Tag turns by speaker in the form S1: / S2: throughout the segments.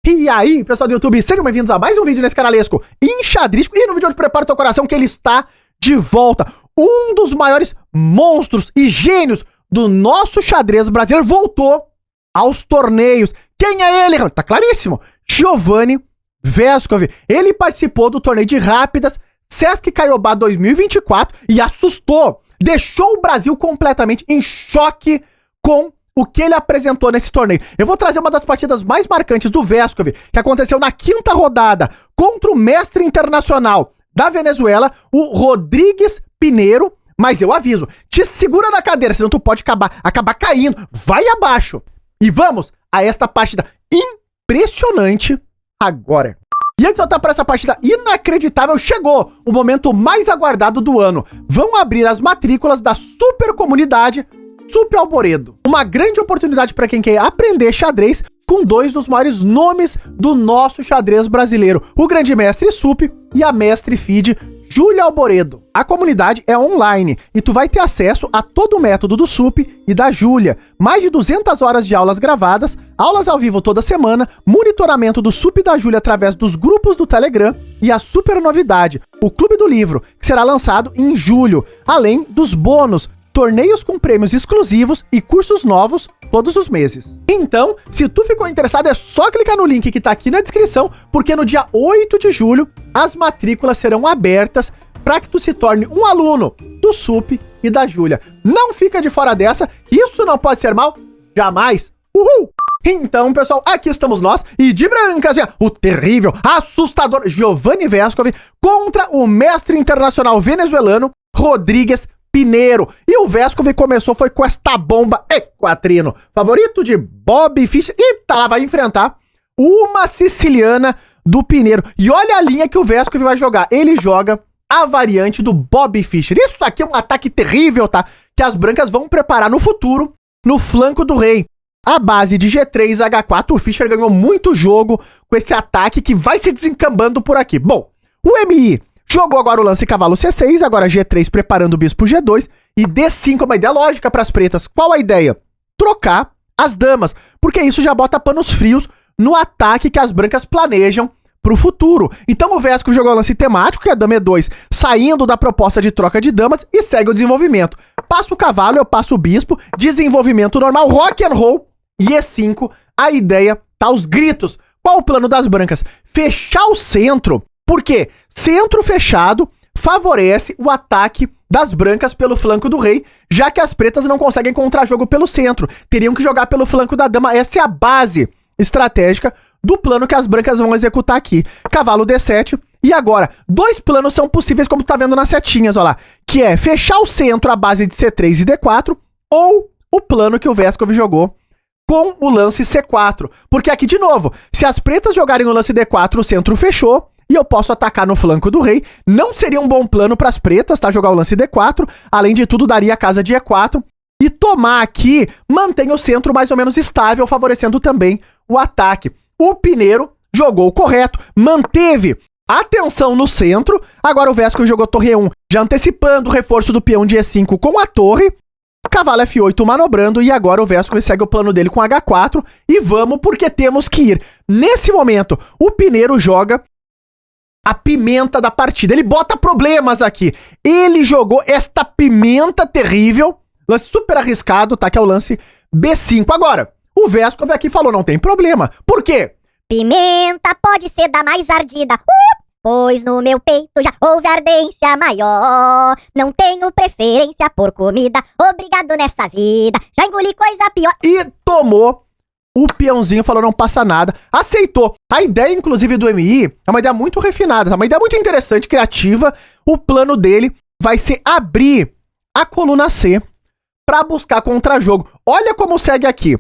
S1: E aí, pessoal do YouTube, sejam bem-vindos a mais um vídeo nesse canalesco enxadrístico. E no vídeo de hoje, prepara o teu coração que ele está de volta. Um dos maiores monstros e gênios do nosso xadrez brasileiro voltou aos torneios. Quem é ele? Tá claríssimo. Giovanni Vescovi. Ele participou do torneio de rápidas Sesc Caiobá 2024 e assustou. Deixou o Brasil completamente em choque com o que ele apresentou nesse torneio. Eu vou trazer uma das partidas mais marcantes do Vescovi, que aconteceu na quinta rodada, contra o mestre internacional da Venezuela, o Rodrigues Pinheiro. Mas eu aviso, te segura na cadeira, senão tu pode acabar caindo. Vai abaixo. E vamos a esta partida impressionante agora. E antes de voltar para essa partida inacreditável, chegou o momento mais aguardado do ano. Vão abrir as matrículas da super comunidade Sup Alboredo. Uma grande oportunidade para quem quer aprender xadrez com dois dos maiores nomes do nosso xadrez brasileiro, o grande mestre Sup e a mestre FIDE Júlia Alboredo. A comunidade é online e tu vai ter acesso a todo o método do Sup e da Júlia. Mais de 200 horas de aulas gravadas, aulas ao vivo toda semana, monitoramento do Sup e da Júlia através dos grupos do Telegram e a super novidade, o Clube do Livro, que será lançado em julho, além dos bônus, torneios com prêmios exclusivos e cursos novos todos os meses. Então, se tu ficou interessado, é só clicar no link que tá aqui na descrição, porque no dia 8 de julho, as matrículas serão abertas para que tu se torne um aluno do Sup e da Júlia. Não fica de fora dessa, isso não pode ser mal, jamais. Uhul! Então, pessoal, aqui estamos nós, e de brancas, o terrível, assustador Giovanni Vescovi contra o mestre internacional venezuelano Rodrigues Pinheiro. E o Vescovi começou foi com esta bomba equatrino, favorito de Bob Fischer, e tá lá, vai enfrentar uma siciliana do Pinheiro. E olha a linha que o Vescovi vai jogar. Ele joga a variante do Bob Fischer. Isso aqui é um ataque terrível, tá? Que as brancas vão preparar no futuro, no flanco do rei. A base de G3, H4, o Fischer ganhou muito jogo com esse ataque que vai se desencambando por aqui. Bom, o MI jogou agora o lance cavalo C6, agora G3 preparando o bispo G2 e D5, uma ideia lógica para as pretas. Qual a ideia? Trocar as damas, porque isso já bota panos frios no ataque que as brancas planejam para o futuro. Então o Vescovi jogou o lance temático, que é a dama E2, saindo da proposta de troca de damas e segue o desenvolvimento. Passa o cavalo, eu passo o bispo, desenvolvimento normal, rock and roll e E5, a ideia tá aos gritos. Qual o plano das brancas? Fechar o centro. Por quê? Centro fechado favorece o ataque das brancas pelo flanco do rei, já que as pretas não conseguem contra-jogo pelo centro. Teriam que jogar pelo flanco da dama. Essa é a base estratégica do plano que as brancas vão executar aqui. Cavalo D7. E agora, dois planos são possíveis, como tu tá vendo nas setinhas, ó lá. Que é fechar o centro à base de C3 e D4, ou o plano que o Vescovi jogou com o lance C4. Porque aqui, de novo, se as pretas jogarem o lance D4, o centro fechou, e eu posso atacar no flanco do rei. Não seria um bom plano para as pretas, tá? Jogar o lance D4. Além de tudo, daria a casa de E4. E tomar aqui mantém o centro mais ou menos estável, favorecendo também o ataque. O Pinheiro jogou o correto, manteve a tensão no centro. Agora o Vescovi jogou torre E1, já antecipando o reforço do peão de E5 com a torre. Cavalo F8 manobrando, e agora o Vescovi segue o plano dele com H4. E vamos, porque temos que ir. Nesse momento, o Pinheiro joga a pimenta da partida. Ele bota problemas aqui. Ele jogou esta pimenta terrível. Lance super arriscado, tá? Que é o lance B5. Agora, o Vescovi aqui falou, não tem problema. Por quê?
S2: Pimenta pode ser da mais ardida. Pois no meu peito já houve ardência maior. Não tenho preferência por comida. Obrigado nessa vida. Já engoli coisa pior.
S1: E tomou. O peãozinho falou, não passa nada, aceitou. A ideia, inclusive, do MI é uma ideia muito refinada, uma ideia muito interessante, criativa. O plano dele vai ser abrir a coluna C para buscar contra-jogo. Olha como segue aqui.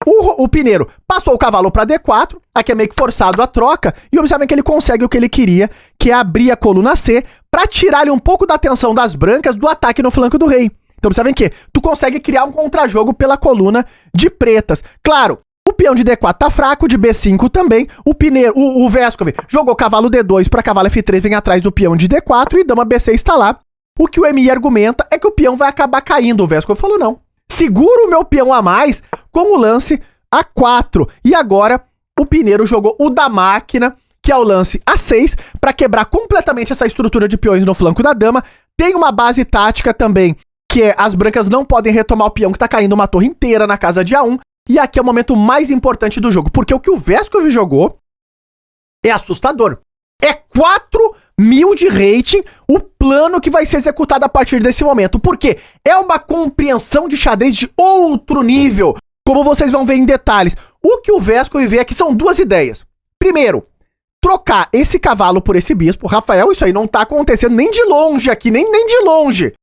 S1: O Pinheiro passou o cavalo para D4, aqui é meio que forçado a troca, e observem que ele consegue o que ele queria, que é abrir a coluna C para tirar-lhe um pouco da atenção das brancas do ataque no flanco do rei. Então observem que tu consegue criar um contra-jogo pela coluna de pretas. Claro, o peão de D4 tá fraco, de B5 também. O Pinheiro, o Vescovi jogou cavalo D2 para cavalo F3, vem atrás do peão de D4 e dama B6 tá lá. O que o MI argumenta é que o peão vai acabar caindo. O Vescovi falou, não. Segura o meu peão a mais com o lance A4. E agora o Pineiro jogou o da máquina, que é o lance A6, pra quebrar completamente essa estrutura de peões no flanco da dama. Tem uma base tática também, que é as brancas não podem retomar o peão que tá caindo uma torre inteira na casa de A1. E aqui é o momento mais importante do jogo, porque o que o Vescov jogou é assustador. É 4.000 de rating o plano que vai ser executado a partir desse momento. Porque é uma compreensão de xadrez de outro nível, como vocês vão ver em detalhes. O que o Vescov vê aqui são duas ideias. Primeiro, trocar esse cavalo por esse bispo. Rafael, isso aí não tá acontecendo nem de longe aqui, nem de longe.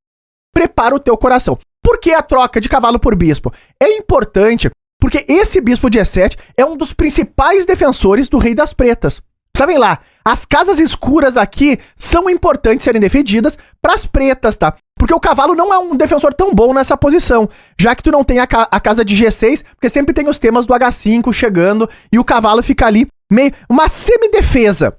S1: Prepara o teu coração. Por que a troca de cavalo por bispo? É importante porque esse bispo de E7 é um dos principais defensores do rei das pretas. Sabem lá, as casas escuras aqui são importantes serem defendidas para as pretas, tá? Porque o cavalo não é um defensor tão bom nessa posição, já que tu não tem a casa de G6, porque sempre tem os temas do H5 chegando e o cavalo fica ali meio uma semidefesa.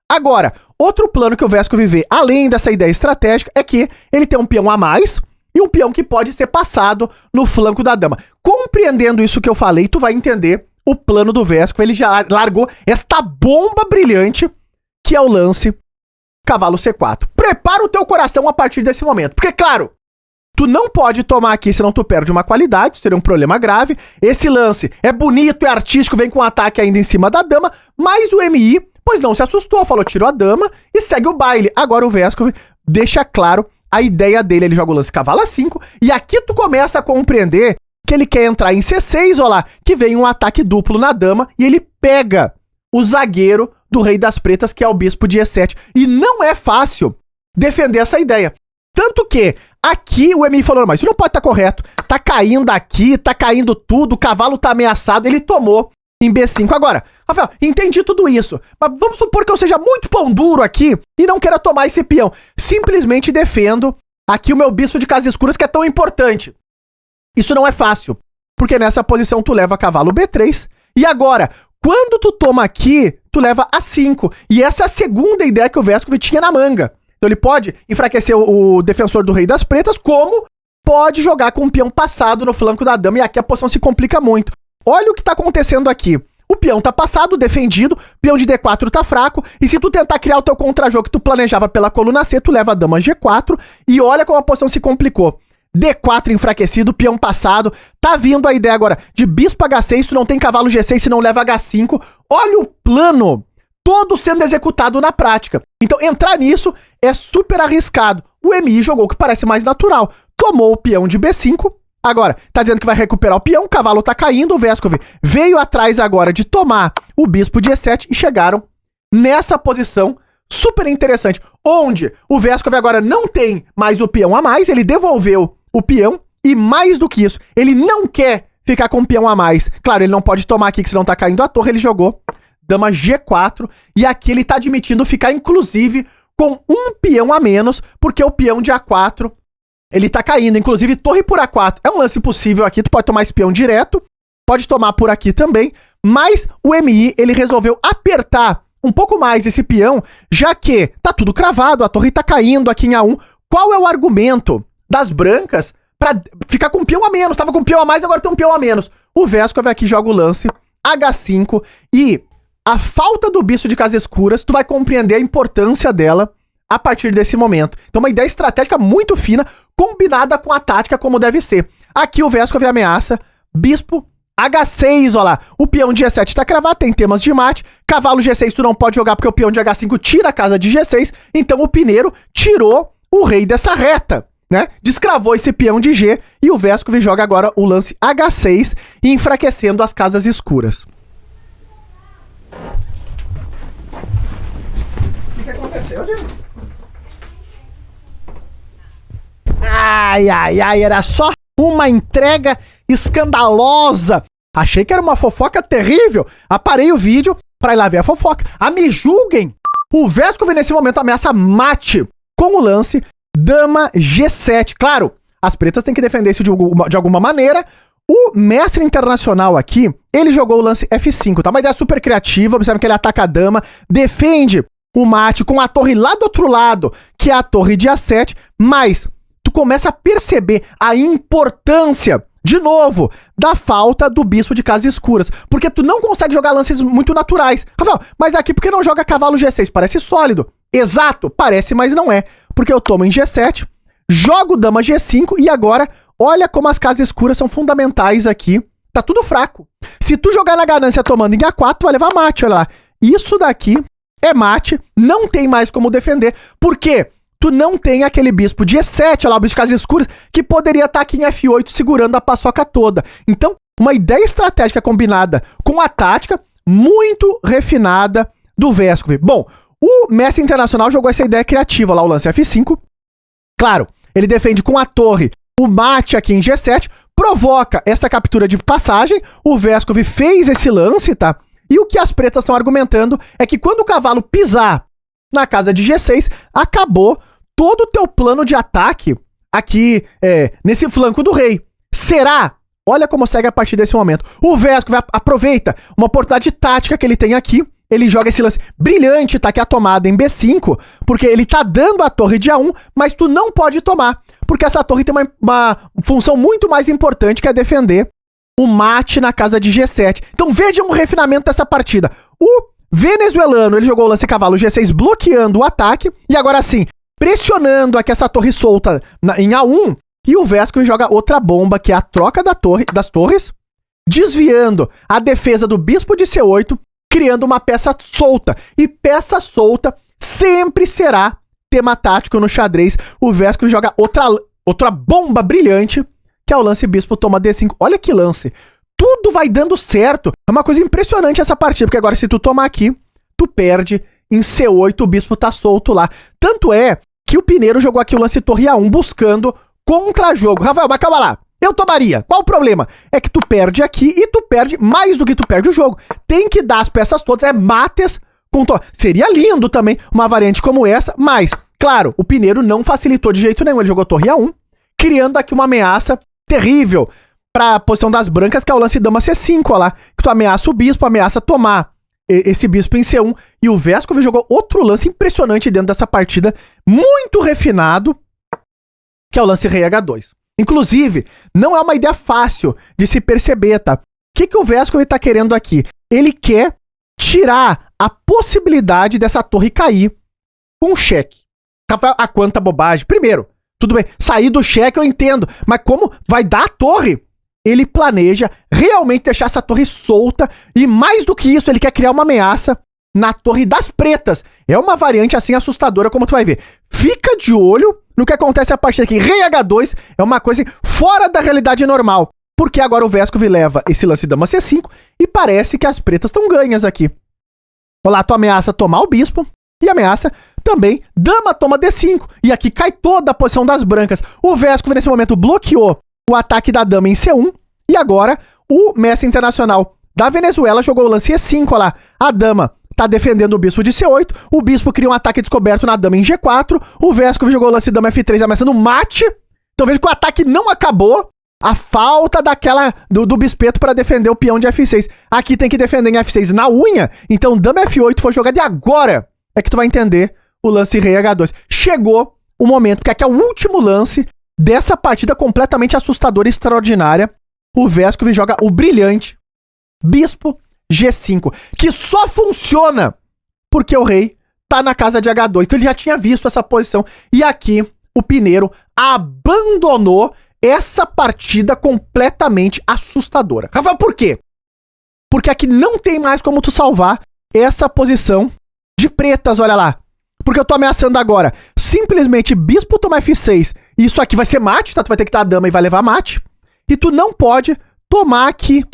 S1: Agora, outro plano que o Vescov vê, além dessa ideia estratégica, é que ele tem um peão a mais e um peão que pode ser passado no flanco da dama. Compreendendo isso que eu falei, tu vai entender o plano do Vescov. Ele já largou esta bomba brilhante, que é o lance cavalo C4. Prepara o teu coração a partir desse momento. Porque, claro, tu não pode tomar aqui, senão tu perde uma qualidade, seria um problema grave. Esse lance é bonito, é artístico, vem com um ataque ainda em cima da dama, mas o MI, pois não se assustou, falou, tirou a dama e segue o baile. Agora o Vescov deixa claro a ideia dele, ele joga o lance cavalo A5, e aqui tu começa a compreender que ele quer entrar em C6, ó lá, que vem um ataque duplo na dama, e ele pega o zagueiro do rei das pretas, que é o bispo de E7. E não é fácil defender essa ideia. Tanto que aqui o MI falou, mas isso não pode estar correto, tá caindo aqui, tá caindo tudo, o cavalo tá ameaçado, ele tomou em B5. Agora, Rafael, entendi tudo isso, mas vamos supor que eu seja muito pão duro aqui e não queira tomar esse peão. Simplesmente defendo aqui o meu bispo de casas escuras, que é tão importante. Isso não é fácil, porque nessa posição tu leva cavalo B3, e agora, quando tu toma aqui, tu leva A5, e essa é a segunda ideia que o Vescov tinha na manga. Então ele pode enfraquecer o defensor do rei das pretas, como pode jogar com um peão passado no flanco da dama, e aqui a posição se complica muito. Olha o que tá acontecendo aqui. O peão tá passado, defendido, peão de D4 tá fraco, e se tu tentar criar o teu contra-jogo que tu planejava pela coluna C, tu leva a dama G4, e olha como a posição se complicou. D4 enfraquecido, peão passado, tá vindo a ideia agora de bispo H6, tu não tem cavalo G6 se não leva H5, olha o plano todo sendo executado na prática. Então entrar nisso é super arriscado. O MI jogou o que parece mais natural, tomou o peão de B5, agora tá dizendo que vai recuperar o peão, o cavalo tá caindo, o Vescov veio atrás agora de tomar o bispo de E7 e chegaram nessa posição super interessante, onde o Vescov agora não tem mais o peão a mais, ele devolveu o peão, e mais do que isso, ele não quer ficar com o peão a mais. Claro, ele não pode tomar aqui, que senão tá caindo a torre, ele jogou dama G4, e aqui ele tá admitindo ficar, inclusive, com um peão a menos, porque o peão de A4, ele tá caindo, inclusive torre por A4, é um lance possível aqui, tu pode tomar esse peão direto, pode tomar por aqui também, mas o MI, ele resolveu apertar um pouco mais esse peão, já que tá tudo cravado, a torre tá caindo aqui em A1, qual é o argumento das brancas pra ficar com um peão a menos? Tava com um peão a mais, agora tem um peão a menos. O Vescov aqui joga o lance H5, e a falta do bispo de casas escuras, tu vai compreender a importância dela a partir desse momento. Então uma ideia estratégica muito fina, combinada com a tática como deve ser. Aqui o Vescov ameaça, bispo H6, ó lá, o peão de E7 tá cravado, tem temas de mate, cavalo G6 tu não pode jogar porque o peão de H5 tira a casa de G6, então o Pineiro tirou o rei dessa reta, né? Descravou esse peão de G, e o Vescov joga agora o lance H6, enfraquecendo as casas escuras. O que aconteceu, gente? Ai, era só uma entrega escandalosa. Achei que era uma fofoca terrível. Aparei o vídeo pra ir lá ver a fofoca. Me julguem. O Vescov nesse momento ameaça mate com o lance dama G7. Claro, as pretas têm que defender isso de alguma maneira. O mestre internacional aqui, ele jogou o lance F5, tá? Uma ideia super criativa. Observe que ele ataca a dama, defende o mate com a torre lá do outro lado, que é a torre de A7, mas tu começa a perceber a importância de novo, da falta do bispo de casas escuras. Porque tu não consegue jogar lances muito naturais. Rafael, mas aqui por que não joga cavalo G6? Parece sólido. Exato, parece, mas não é. Porque eu tomo em G7, jogo dama G5 e agora, olha como as casas escuras são fundamentais aqui. Tá tudo fraco. Se tu jogar na ganância tomando em A4, tu vai levar mate, olha lá. Isso daqui é mate, não tem mais como defender. Por quê? Tu não tem aquele bispo de E7, olha lá, o bispo de casas escuras, que poderia estar aqui em F8 segurando a paçoca toda. Então, uma ideia estratégica combinada com a tática muito refinada do Vescovi. Bom, o mestre internacional jogou essa ideia criativa lá, o lance F5. Claro, ele defende com a torre o mate aqui em G7, provoca essa captura de passagem, o Vescovi fez esse lance, tá? E o que as pretas estão argumentando é que quando o cavalo pisar na casa de G6, acabou todo o teu plano de ataque aqui nesse flanco do rei. Será? Olha como segue a partir desse momento. O Vescovi aproveita uma oportunidade tática que ele tem aqui. Ele joga esse lance brilhante, tá aqui a tomada em B5, porque ele tá dando a torre de A1, mas tu não pode tomar, porque essa torre tem uma função muito mais importante, que é defender o mate na casa de G7. Então vejam o refinamento dessa partida. O venezuelano, ele jogou o lance cavalo G6 bloqueando o ataque, e agora sim, pressionando aqui essa torre solta em A1, e o Vescovi joga outra bomba, que é a troca das torres, desviando a defesa do bispo de C8, criando uma peça solta. E peça solta sempre será tema tático no xadrez. O Vescovi joga outra bomba brilhante, que é o lance bispo toma D5. Olha que lance. Tudo vai dando certo. É uma coisa impressionante essa partida, porque agora se tu tomar aqui, tu perde em C8, o bispo tá solto lá. Tanto é que o Pineiro jogou aqui o lance torre A1 buscando contra-jogo. Rafael, mas calma lá. Eu tomaria. Qual o problema? É que tu perde aqui e tu perde mais do que tu perde o jogo. Tem que dar as peças todas, mates com Seria lindo também uma variante como essa, mas, claro, o Pineiro não facilitou de jeito nenhum. Ele jogou torre A1, criando aqui uma ameaça terrível pra posição das brancas, que é o lance dama C5, ó lá, que tu ameaça o bispo, ameaça tomar esse bispo em C1, e o Vescovi jogou outro lance impressionante dentro dessa partida, muito refinado, que é o lance rei H2. Inclusive, não é uma ideia fácil de se perceber, tá? O que o Vescovi tá querendo aqui? Ele quer tirar a possibilidade dessa torre cair com um cheque. Rafael, a quanta bobagem. Primeiro, tudo bem, sair do cheque eu entendo, mas como vai dar a torre? Ele planeja realmente deixar essa torre solta, e mais do que isso, ele quer criar uma ameaça na torre das pretas. É uma variante assim assustadora, como tu vai ver. Fica de olho no que acontece a partir daqui. Rei H2 é uma coisa fora da realidade normal, porque agora o Vescovi leva esse lance dama C5 e parece que as pretas estão ganhas aqui. Olha lá, tu ameaça tomar o bispo e ameaça também dama toma D5. E aqui cai toda a posição das brancas. O Vescovi nesse momento bloqueou o ataque da dama em C1 e agora o mestre internacional da Venezuela jogou o lance E5, olha lá. A dama tá defendendo o bispo de C8, o bispo cria um ataque descoberto na dama em G4, o Vescovi jogou o lance dama F3 ameaçando mate. Então veja que o ataque não acabou, a falta do bispeto para defender o peão de F6. Aqui tem que defender em F6 na unha, então dama F8 foi jogada e agora é que tu vai entender o lance rei H2. Chegou o momento, porque aqui é o último lance dessa partida completamente assustadora e extraordinária. O Vescovi joga o brilhante bispo G5, que só funciona porque o rei tá na casa de H2. Então ele já tinha visto essa posição. E aqui o Pineiro abandonou essa partida completamente assustadora. Rafael, por quê? Porque aqui não tem mais como tu salvar essa posição de pretas, olha lá. Porque eu tô ameaçando agora simplesmente bispo tomar F6. Isso aqui vai ser mate, tá? Tu vai ter que dar a dama e vai levar mate. E tu não pode tomar aqui.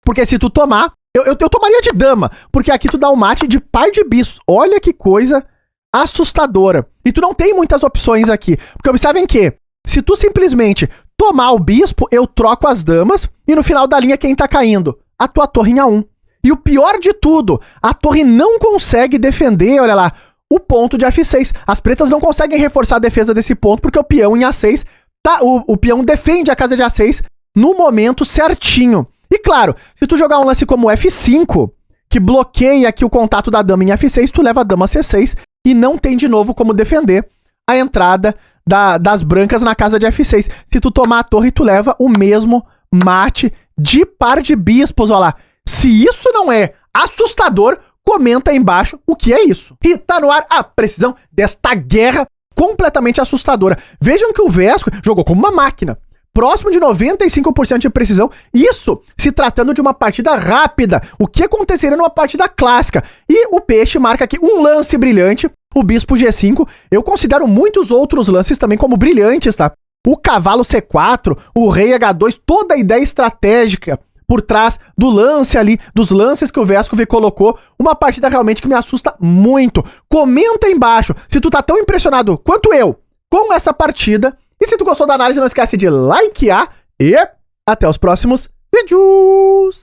S1: Porque se tu tomar, eu tomaria de dama, porque aqui tu dá um mate de par de bispos. Olha que coisa assustadora. E tu não tem muitas opções aqui. Porque observem que, se tu simplesmente tomar o bispo, eu troco as damas, e no final da linha quem tá caindo? A tua torre em A1. E o pior de tudo, a torre não consegue defender, olha lá, o ponto de F6. As pretas não conseguem reforçar a defesa desse ponto, porque o peão em A6, tá, o peão defende a casa de A6 no momento certinho. E claro, se tu jogar um lance como F5, que bloqueia aqui o contato da dama em F6, tu leva a dama a C6 e não tem de novo como defender a entrada das brancas na casa de F6. Se tu tomar a torre, tu leva o mesmo mate de par de bispos, ó lá. Se isso não é assustador, comenta aí embaixo o que é isso. E tá no ar a precisão desta guerra completamente assustadora. Vejam que o Vesco jogou como uma máquina, próximo de 95% de precisão, isso se tratando de uma partida rápida, o que aconteceria numa partida clássica. E o Peixe marca aqui um lance brilhante, o Bispo G5. Eu considero muitos outros lances também como brilhantes, tá? O cavalo C4, o rei H2, toda a ideia estratégica por trás do lance ali, dos lances que o Vescov colocou, uma partida realmente que me assusta muito. Comenta aí embaixo se tu tá tão impressionado quanto eu com essa partida. E se tu gostou da análise, não esquece de likear e até os próximos vídeos!